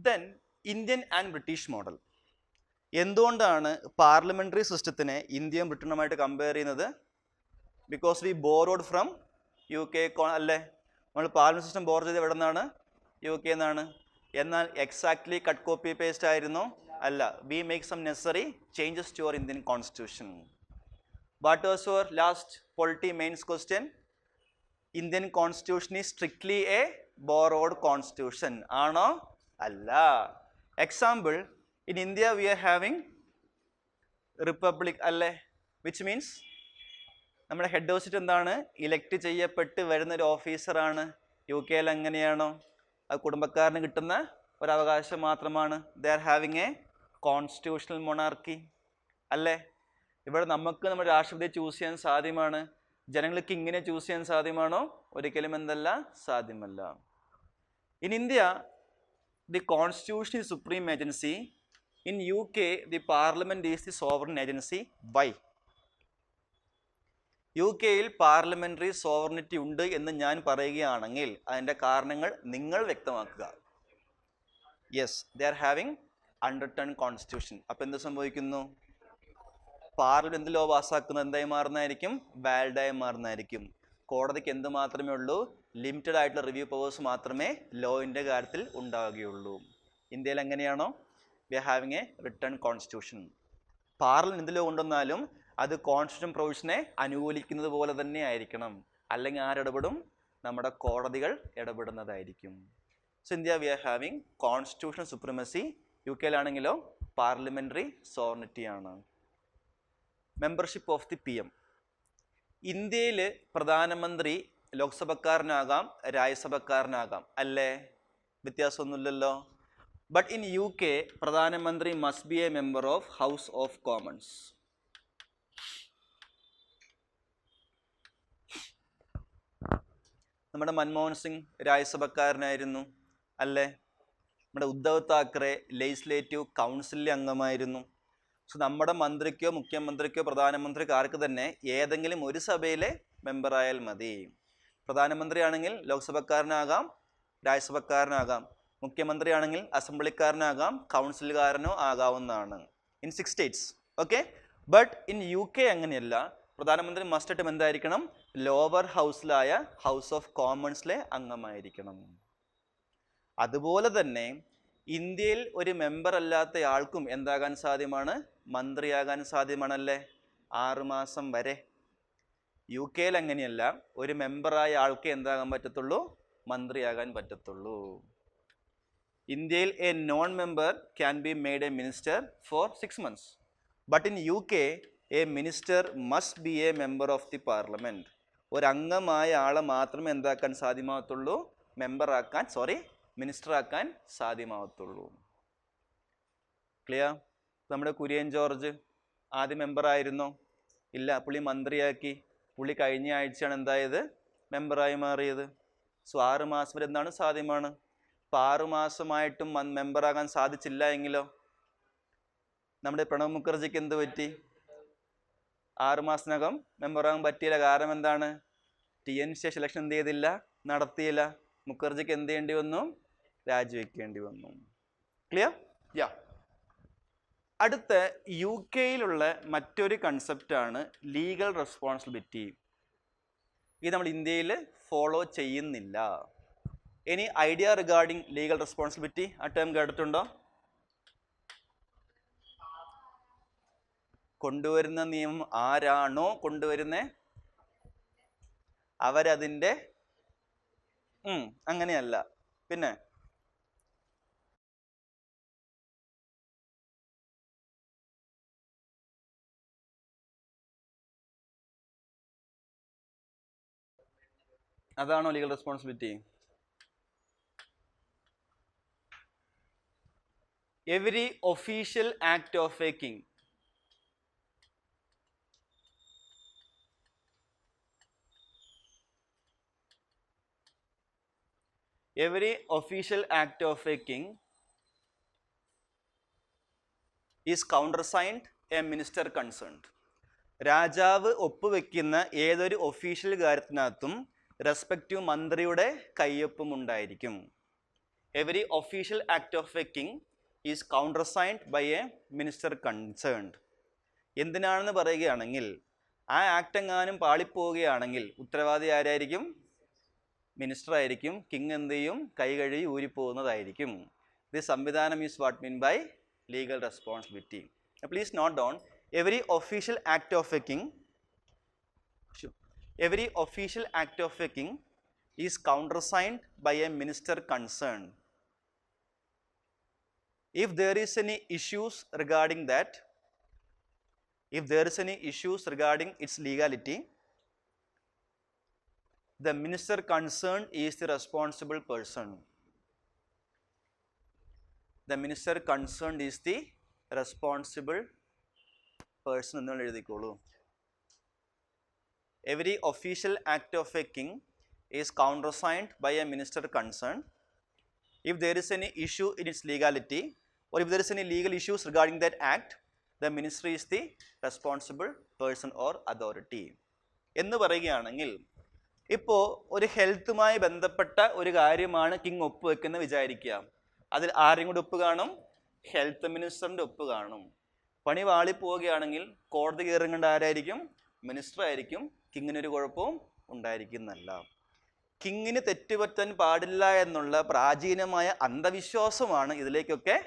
Then Indian and British model. എന്തുകൊണ്ടാണ് parliamentary സിസ്റ്റത്തിനെ ഇന്ത്യയും ബ്രിട്ടനുമായിട്ട് compare ചെയ്യുന്നത്? Because we borrowed from UK അല്ലേ? നമ്മൾ പാർലമെന്റ് സിസ്റ്റം ബോർ ചെയ്ത് എവിടെ നിന്നാണ്? UK എന്നാണ്. എന്നാൽ എക്സാക്ട്ലി കട്ട് കോപ്പി പേസ്റ്റ് ആയിരുന്നോ? അല്ല. We make some necessary changes to our Indian constitution. What was your last polity mains question? Indian constitution is strictly a borrowed constitution ആണോ? അല്ല. Example, in India we are having republic അല്ലേ? Which means നമ്മുടെ head of state എന്താണ്? Elect ചെയ്യപ്പെട്ട് വരുന്ന ഒരു ഓഫീസറാണ്. UK എങ്ങനെയാണോ? അത് കുടുംബക്കാരന് കിട്ടുന്ന ഒരവകാശം മാത്രമാണ്. ദേ are having A constitutional monarchy അല്ലേ? ഇവിടെ നമുക്ക് നമ്മുടെ രാഷ്ട്രപതിയെ ചൂസ് ചെയ്യാൻ സാധ്യമാണ്. ജനങ്ങൾക്ക് ഇങ്ങനെ ചൂസ് ചെയ്യാൻ സാധ്യമാണോ? ഒരിക്കലും എന്തല്ല, സാധ്യമല്ല. In India the constitution is supreme agency. In UK the parliament is the sovereign agency. Why? UK-യിൽ പാർലമെന്ററി സോവറിനിറ്റി ഉണ്ട് എന്ന് ഞാൻ പറയുകയാണെങ്കിൽ അതിൻ്റെ കാരണങ്ങൾ നിങ്ങൾ വ്യക്തമാക്കുക. Yes, they are having unwritten constitution. അപ്പം എന്ത് സംഭവിക്കുന്നു? പാർലമെന്റ് എന്ത് ലോ പാസ്സാക്കുന്നത് എന്തായി മാറുന്നതായിരിക്കും? വാലിഡായി മാറുന്നതായിരിക്കും. കോടതിക്ക് എന്ത് മാത്രമേ ഉള്ളൂ? ലിമിറ്റഡ് ആയിട്ടുള്ള റിവ്യൂ പവേഴ്സ് മാത്രമേ ലോയിൻ്റെ കാര്യത്തിൽ ഉണ്ടാവുകയുള്ളൂ. ഇന്ത്യയിൽ എങ്ങനെയാണോ? We are having a written constitution. Parliament എന്ത് ലോ കൊണ്ടുവന്നാലും അത് കോൺസ്റ്റിറ്റ്യൂഷൻ പ്രൊവിഷനെ അനുകൂലിക്കുന്നത് പോലെ തന്നെ ആയിരിക്കണം. അല്ലെങ്കിൽ ആരിടപെടും? നമ്മുടെ കോടതികൾ ഇടപെടുന്നതായിരിക്കും. So India we are having constitutional supremacy. UK-യിലാണെങ്കിലോ പാർലമെന്ററി സോവറിനിറ്റി ആണ്. Membership of the PM. ഇന്ത്യയിൽ പ്രധാനമന്ത്രി ലോക്സഭക്കാരനാകാം, രാജ്യസഭക്കാരനാകാം അല്ലേ? വ്യത്യാസമൊന്നുമില്ലല്ലോ. ബട്ട് ഇൻ UK പ്രധാനമന്ത്രി must be a member of House of Commons. നമ്മുടെ മൻമോഹൻ സിംഗ് രാജ്യസഭക്കാരനായിരുന്നു അല്ലേ? നമ്മുടെ ഉദ്ധവ് താക്കറെ ലെജിസ്ലേറ്റീവ് കൗൺസിലിലെ അംഗമായിരുന്നു. സോ നമ്മുടെ മന്ത്രിക്കോ മുഖ്യമന്ത്രിക്കോ പ്രധാനമന്ത്രിക്കോ ആർക്ക് തന്നെ ഏതെങ്കിലും ഒരു സഭയിലെ മെമ്പറായാൽ മതി. പ്രധാനമന്ത്രി ആണെങ്കിൽ ലോക്സഭക്കാരനാകാം, രാജ്യസഭക്കാരനാകാം. മുഖ്യമന്ത്രി ആണെങ്കിൽ അസംബ്ലിക്കാരനാകാം, കൗൺസിലുകാരനോ ആകാവുന്നതാണ്. In 6 states. Okay. But in UK അങ്ങനെയല്ല. പ്രധാനമന്ത്രി മസ്റ്റായിട്ടും എന്തായിരിക്കണം? ലോവർ ഹൗസിലായ ഹൗസ് ഓഫ് കോമൺസിലെ അംഗമായിരിക്കണം. അതുപോലെ തന്നെ ഇന്ത്യയിൽ ഒരു മെമ്പർ അല്ലാത്ത ആൾക്കും എന്താകാൻ സാധ്യമാണ്? മന്ത്രിയാകാൻ സാധ്യമാണല്ലേ? 6 മാസം വരെ. UK-യിൽ അങ്ങനെയല്ല. ഒരു മെമ്പറായ ആൾക്ക് എന്താകാൻ പറ്റത്തുള്ളൂ? മന്ത്രിയാകാൻ പറ്റത്തുള്ളൂ. ഇന്ത്യയിൽ a non member can be made a minister for 6 months. But in UK a minister must be a member of the parliament. ഒരംഗമായ ആളെ മാത്രമേ എന്താക്കാൻ സാധ്യമാകത്തുള്ളൂ? മിനിസ്റ്റർ ആക്കാൻ സാധ്യമാകത്തുള്ളൂ. ക്ലിയർ? നമ്മുടെ കുര്യൻ ജോർജ് ആദ്യം മെമ്പറായിരുന്നോ? ഇല്ല, പുള്ളി മന്ത്രിയാക്കി. പുള്ളി കഴിഞ്ഞ ആഴ്ചയാണ് എന്തായത്? മെമ്പറായി മാറിയത്. സോ 6 മാസം വരെ എന്താണ് സാധ്യമാണ്. ഇപ്പോൾ 6 മാസമായിട്ടും മെമ്പറാകാൻ സാധിച്ചില്ല എങ്കിലോ? നമ്മുടെ പ്രണബ് മുഖർജിക്ക് എന്ത് പറ്റി? 6 മാസത്തിനകം മെമ്പറാകാൻ പറ്റിയില്ല. കാരണം എന്താണ്? TN ശേഷം ഇലക്ഷൻ എന്ത് ചെയ്തില്ല? നടത്തിയില്ല. മുഖർജിക്ക് എന്ത് ചെയ്യേണ്ടി വന്നു? രാജിവെക്കേണ്ടി വന്നു. ക്ലിയർ? യാ. അടുത്ത UK-യിലുള്ള മറ്റൊരു കൺസെപ്റ്റാണ് ലീഗൽ റെസ്പോൺസിബിലിറ്റി. ഇത് നമ്മൾ ഇന്ത്യയിൽ ഫോളോ ചെയ്യുന്നില്ല. Any idea regarding legal responsibility? ആ ടേം കേട്ടിട്ടുണ്ടോ? കൊണ്ടുവരുന്ന നിയമം ആരാണോ കൊണ്ടുവരുന്നേ അവരതിൻ്റെ അങ്ങനെയല്ല. പിന്നെ അതാണോ legal responsibility? Every official act of A king is countersigned a minister concerned. രാജാവ് ഒപ്പുവെക്കുന്ന ഏതൊരു ഒഫീഷ്യൽ കാര്യത്തിനകത്തും റെസ്പെക്റ്റീവ് മന്ത്രിയുടെ കയ്യൊപ്പും ഉണ്ടായിരിക്കും. every official act of a king is countersigned by a minister concerned. എന്തിനാണെന്ന് പറയുകയാണെങ്കിൽ ആ ആക്ട് എങ്ങാനും പാളിപ്പോവുകയാണെങ്കിൽ ഉത്തരവാദി ആരായിരിക്കും? മിനിസ്റ്റർ ആയിരിക്കും. കിങ് എന്ത് ചെയ്യും? കൈ കഴുകി ഊരിപ്പോകുന്നതായിരിക്കും. This സംവിധാനം is what mean by legal responsibility. Please note down, every official act of a king is countersigned by a minister concerned. If there is any issues regarding its legality, the minister concerned is the responsible person. The minister concerned is the responsible person ennu ezhudikolu. Every official act of a king is countersigned by a minister concerned. If there is any issue in its legality, or if there is any legal issues regarding that act, the ministry is the responsible person or authority. എന്ന് പറയുകയാണെങ്കിൽ ഇപ്പോൾ ഒരു ഹെൽത്തുമായി ബന്ധപ്പെട്ട ഒരു കാര്യമാണ് king ഒപ്പുവെക്കുന്നത് വിചാരിക്കുക. അതിൽ ആരെയും കൂടി ഒപ്പ് കാണും? ഹെൽത്ത് മിനിസ്റ്ററിൻ്റെ ഒപ്പ് കാണും. പണി വാളിപ്പോവുകയാണെങ്കിൽ കോടതി കയറുകൊണ്ട് ആരായിരിക്കും? മിനിസ്റ്റർ ആയിരിക്കും. കിങ്ങിനൊരു കുഴപ്പവും ഉണ്ടായിരിക്കുന്നല്ല. കിങ്ങിന് തെറ്റുപറ്റാൻ പാടില്ല എന്നുള്ള പ്രാചീനമായ അന്ധവിശ്വാസമാണ് ഇതിലേക്കൊക്കെ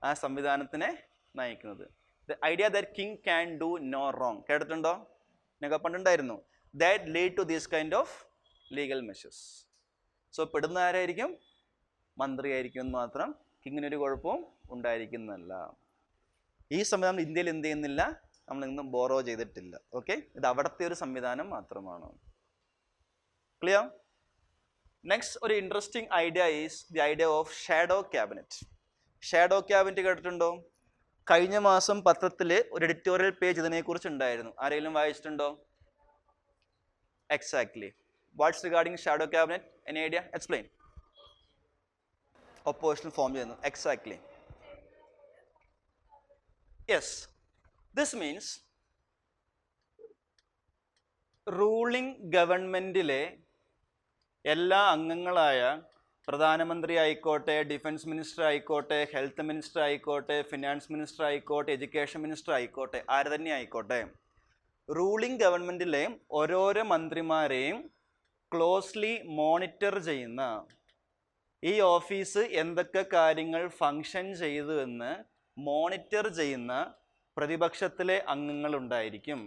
ആ സംവിധാനത്തിനെ നയിക്കുന്നത്. The idea that king can do no wrong കേട്ടിട്ടുണ്ടോ? ഞങ്ങൾക്ക് പണ്ടുണ്ടായിരുന്നു. That lead to these kind of legal measures. So പെടുന്ന ആരായിരിക്കും? മന്ത്രിയായിരിക്കും എന്ന് മാത്രം. കിങ്ങിനൊരു കുഴപ്പവും ഉണ്ടായിരിക്കുന്നല്ല. ഈ സംവിധാനം ഇന്ത്യയിൽ എന്ത് ചെയ്യുന്നില്ല, നമ്മളിന്നും ബോറോ ചെയ്തിട്ടില്ല. ഓക്കെ, ഇത് അവിടുത്തെ ഒരു സംവിധാനം മാത്രമാണ്. ക്ലിയർ? നെക്സ്റ്റ് ഒരു interesting idea is the idea of shadow cabinet. Shadow cabinet കേട്ടിട്ടുണ്ടോ? കഴിഞ്ഞ മാസം പത്രത്തിൽ ഒരു എഡിറ്റോറിയൽ പേജ് ഇതിനെക്കുറിച്ച് ഉണ്ടായിരുന്നു. ആരെങ്കിലും വായിച്ചിട്ടുണ്ടോ? Exactly. What's regarding shadow cabinet? Any idea? Explain. Opposition form ചെയ്യുന്നു. Exactly. Yes, this means ruling ഗവൺമെൻറ്റിലെ എല്ലാ അംഗങ്ങളായ പ്രധാനമന്ത്രി ആയിക്കോട്ടെ, ഡിഫൻസ് മിനിസ്റ്റർ ആയിക്കോട്ടെ, ഹെൽത്ത് മിനിസ്റ്റർ ആയിക്കോട്ടെ, ഫിനാൻസ് മിനിസ്റ്റർ ആയിക്കോട്ടെ, എഡ്യൂക്കേഷൻ മിനിസ്റ്റർ ആയിക്കോട്ടെ, ആര് തന്നെ ആയിക്കോട്ടെ, റൂളിംഗ് ഗവൺമെൻറ്റിലെ ഓരോരോ മന്ത്രിമാരെയും ക്ലോസ്ലി മോണിറ്റർ ചെയ്യുന്ന, ഈ ഓഫീസ് എന്തൊക്കെ കാര്യങ്ങൾ ഫങ്ഷൻ ചെയ്തു എന്ന് മോണിറ്റർ ചെയ്യുന്ന പ്രതിപക്ഷത്തിലെ അംഗങ്ങളുണ്ടായിരിക്കും.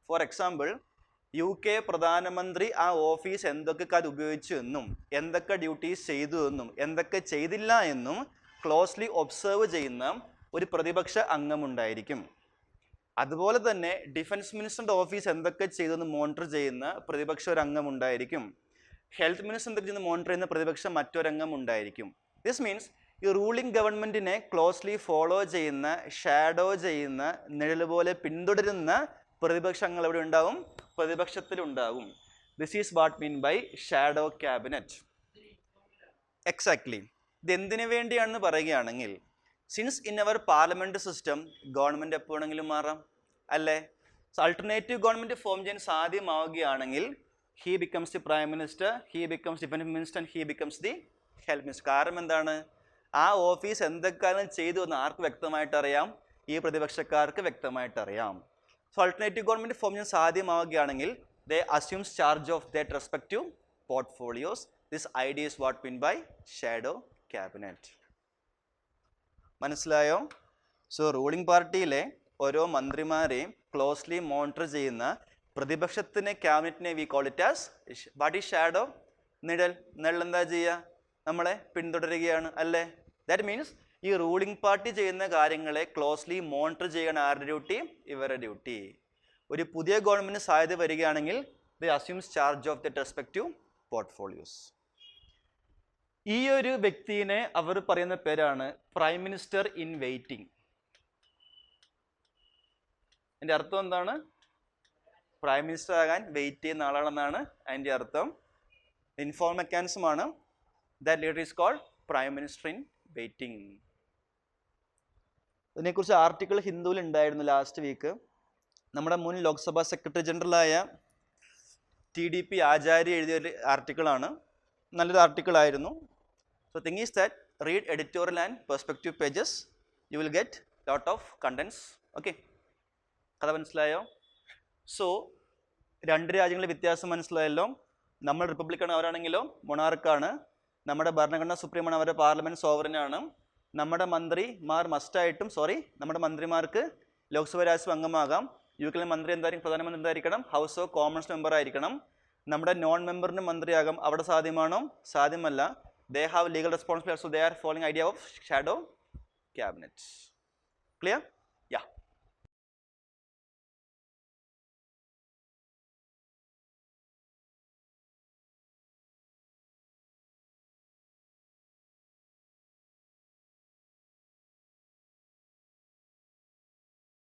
ഫോർ എക്സാമ്പിൾ, UK പ്രധാനമന്ത്രി ആ ഓഫീസ് എന്തൊക്കെ കാര്യം ഉപയോഗിച്ചു എന്നും എന്തൊക്കെ ഡ്യൂട്ടീസ് ചെയ്തു എന്നും എന്തൊക്കെ ചെയ്തില്ല എന്നും ക്ലോസ്ലി ഒബ്സർവ് ചെയ്യുന്ന ഒരു പ്രതിപക്ഷ അംഗമുണ്ടായിരിക്കും. അതുപോലെ തന്നെ ഡിഫൻസ് മിനിസ്റ്ററിൻ്റെ ഓഫീസ് എന്തൊക്കെ ചെയ്തെന്ന് മോണിറ്റർ ചെയ്യുന്ന പ്രതിപക്ഷ ഒരു അംഗമുണ്ടായിരിക്കും. ഹെൽത്ത് മിനിസ്റ്റർ എന്തൊക്കെ ചെയ്യുന്ന മോണിറ്റർ ചെയ്യുന്ന പ്രതിപക്ഷ മറ്റൊരംഗം ഉണ്ടായിരിക്കും. ദിസ് മീൻസ് ഈ റൂളിംഗ് ഗവൺമെൻറ്റിനെ ക്ലോസ്ലി ഫോളോ ചെയ്യുന്ന, ഷാഡോ ചെയ്യുന്ന, നിഴൽ പോലെ പിന്തുടരുന്ന പ്രതിപക്ഷങ്ങൾ എവിടെ ഉണ്ടാവും? പ്രതിപക്ഷത്തിലുണ്ടാവും. This is what mean by shadow cabinet. Exactly. ഇത് എന്തിനു വേണ്ടിയാണെന്ന് പറയുകയാണെങ്കിൽ, since in our parliament system government എപ്പോൾ വേണമെങ്കിലും മാറാം അല്ലേ? അൾട്ടർനേറ്റീവ് ഗവൺമെൻറ് ഫോം ചെയ്യാൻ സാധ്യമാവുകയാണെങ്കിൽ he becomes the prime minister, he becomes defence minister and he becomes the health minister. കാരണം എന്താണ്? ആ ഓഫീസ് എന്തൊക്കെ ചെയ്തു എന്ന് ആർക്ക് വ്യക്തമായിട്ട് അറിയാം? ഈ പ്രതിപക്ഷക്കാർക്ക് വ്യക്തമായിട്ട് അറിയാം. സോ അൾട്ടർനേറ്റീവ് ഗവൺമെൻറ് ഫോം ചെയ്യാൻ സാധ്യമാവുകയാണെങ്കിൽ they assumes charge of that respective portfolios. This idea is what mean by shadow cabinet. മനസ്സിലായോ? സോ റൂളിംഗ് പാർട്ടിയിലെ ഓരോ മന്ത്രിമാരെയും ക്ലോസ്ലി മോണിറ്റർ ചെയ്യുന്ന പ്രതിപക്ഷത്തിൻ്റെ ക്യാബിനറ്റിനെ we call it as what is shadow? നിഴൽ. നിഴൽ എന്താ ചെയ്യുക? നമ്മളെ പിന്തുടരുകയാണ് അല്ലേ? ദാറ്റ് മീൻസ് ഈ റൂളിംഗ് പാർട്ടി ചെയ്യുന്ന കാര്യങ്ങളെ ക്ലോസ്ലി മോണിറ്റർ ചെയ്യണം. ആരുടെ ഡ്യൂട്ടി? ഇവരുടെ ഡ്യൂട്ടി. ഒരു പുതിയ ഗവൺമെൻറ് സാധ്യത വരികയാണെങ്കിൽ they assumes charge of that respective portfolios. ഈ ഒരു വ്യക്തിയെ അവർ പറയുന്ന പേരാണ് പ്രൈം മിനിസ്റ്റർ ഇൻ വെയിറ്റിംഗ്. എൻ്റെ അർത്ഥം എന്താണ്? പ്രൈം മിനിസ്റ്റർ ആകാൻ വെയിറ്റ് ചെയ്യുന്ന ആളാണെന്നാണ് അതിൻ്റെ അർത്ഥം. ഇൻഫോർമൽ മെക്കാനിസമാണ്. That leader is called prime minister in waiting. ഇതിനെക്കുറിച്ച് ആർട്ടിക്കിൾ ഹിന്ദുവിൽ ഉണ്ടായിരുന്നു ലാസ്റ്റ് വീക്ക്. നമ്മുടെ മുൻ ലോക്സഭാ സെക്രട്ടറി ജനറലായ TDP ആചാര്യ എഴുതിയ ഒരു ആർട്ടിക്കിളാണ്. നല്ലൊരു ആർട്ടിക്കിൾ ആയിരുന്നു. So thing is that read editorial and perspective pages, you will get lot of contents. Okay, കഥ മനസ്സിലായോ? സോ 2 രാജ്യങ്ങളിൽ വ്യത്യാസം മനസ്സിലായല്ലോ. നമ്മൾ റിപ്പബ്ലിക്കാണ്, അവരാണെങ്കിലോ മൊണാർക്കാണ്. നമ്മുടെ ഭരണഘടന സുപ്രീമാണ്, അവരുടെ പാർലമെൻറ്റ് സോവറിനാണ്. നമ്മുടെ മന്ത്രിമാർ മസ്റ്റായിട്ടും നമ്മുടെ മന്ത്രിമാർക്ക് ലോക്സഭ രാജ്യസഭ അംഗമാകാം. UK മന്ത്രി എന്തായിരിക്കും? പ്രധാനമന്ത്രി എന്തായിരിക്കണം? ഹൗസ് ഓഫ് കോമൺസ് മെമ്പർ ആയിരിക്കണം. നമ്മുടെ നോൺ മെമ്പറിന് മന്ത്രിയാകാം. അവിടെ സാധ്യമാണോ? സാധ്യമല്ല. They have legal responsibility, so they are following idea of shadow cabinet. Clear?